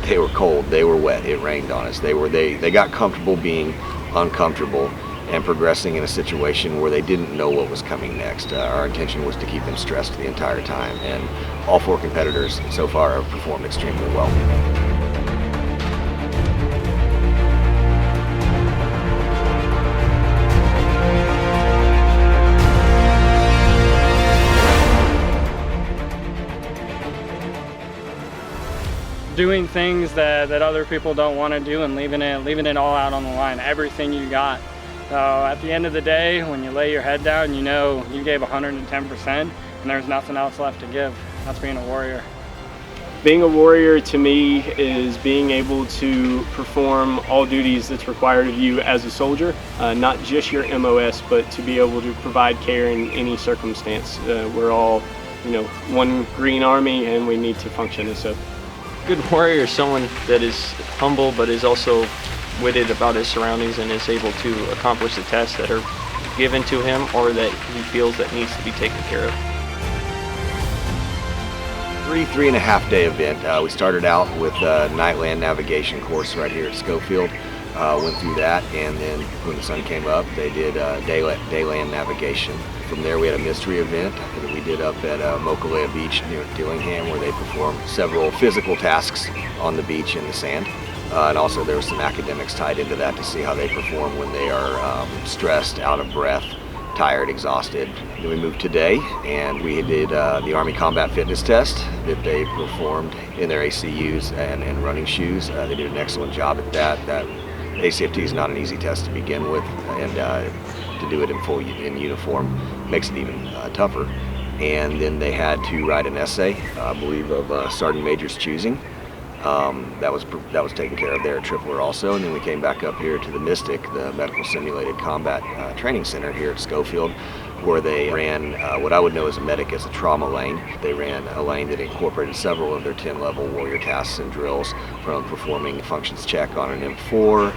They were cold, they were wet, it rained on us. They got comfortable being uncomfortable and progressing in a situation where they didn't know what was coming next. Our intention was to keep them stressed the entire time, and all 4 competitors so far have performed extremely well. Doing things that other people don't want to do and leaving it all out on the line, everything you got. So at the end of the day, when you lay your head down, you know you gave 110% and there's nothing else left to give. That's being a warrior. Being a warrior to me is being able to perform all duties that's required of you as a soldier, not just your MOS, but to be able to provide care in any circumstance. We're all, one green army, and we need to function as so. Good warrior is someone that is humble but is also witted about his surroundings and is able to accomplish the tasks that are given to him or that he feels that needs to be taken care of. 3.5 day event. We started out with a night land navigation course right here at Schofield. Went through that, and then when the sun came up, they did dayland navigation. From there we had a mystery event that we did up at Mokalea Beach near Dillingham, where they performed several physical tasks on the beach in the sand. And also there was some academics tied into that to see how they perform when they are stressed, out of breath, tired, exhausted. Then we moved today, and we did the Army Combat Fitness Test that they performed in their ACUs and running shoes. They did an excellent job at that. That ACFT is not an easy test to begin with, and to do it in uniform makes it even tougher. And then they had to write an essay, I believe, of Sergeant Major's choosing. That was taken care of there at Tripler also. And then we came back up here to the Mystic, the Medical Simulated Combat Training Center here at Schofield, where they ran what I would know as a medic as a trauma lane. They ran a lane that incorporated several of their 10-level warrior tasks and drills, from performing a functions check on an M4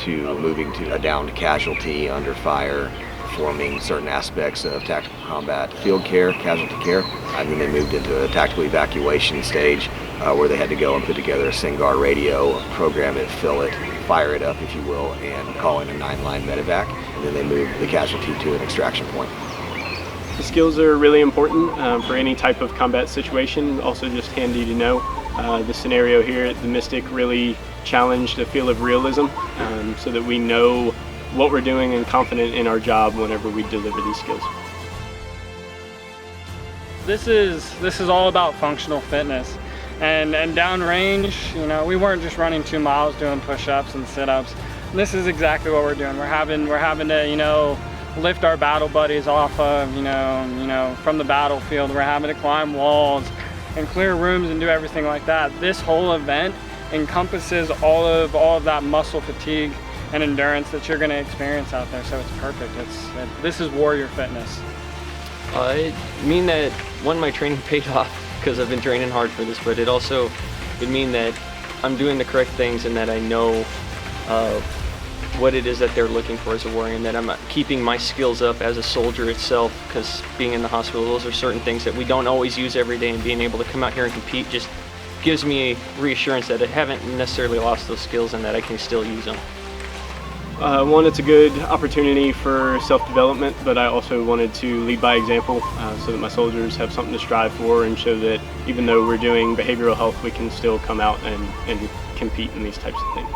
to moving to a downed casualty under fire, performing certain aspects of tactical combat field care, casualty care. And then they moved into a tactical evacuation stage where they had to go and put together a SINGAR radio, program it, fill it, fire it up, if you will, and call in a 9-line medevac. And then they moved the casualty to an extraction point. The skills are really important for any type of combat situation. Also just handy to know. The scenario here at the Mystic really challenged a feel of realism, so that we know what we're doing and confident in our job whenever we deliver these skills. This is all about functional fitness. And downrange, we weren't just running 2 miles doing push-ups and sit-ups. This is exactly what we're doing. We're having to, lift our battle buddies off of, from the battlefield. We're having to climb walls and clear rooms and do everything like that. This whole event encompasses all of that muscle fatigue and endurance that you're going to experience out there. So it's perfect. This is warrior fitness. I mean that, one, my training paid off because I've been training hard for this, but it also would mean that I'm doing the correct things and that I know what it is that they're looking for as a warrior, and that I'm keeping my skills up as a soldier itself, because being in the hospital, those are certain things that we don't always use every day, and being able to come out here and compete just gives me a reassurance that I haven't necessarily lost those skills and that I can still use them. One, it's a good opportunity for self-development, but I also wanted to lead by example so that my soldiers have something to strive for and show that even though we're doing behavioral health, we can still come out and compete in these types of things.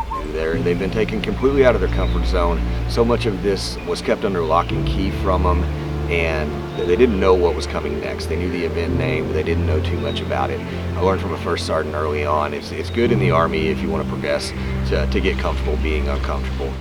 They've been taken completely out of their comfort zone. So much of this was kept under lock and key from them, and they didn't know what was coming next. They knew the event name, but they didn't know too much about it. I learned from a first sergeant early on, it's good in the Army if you want to progress to get comfortable being uncomfortable.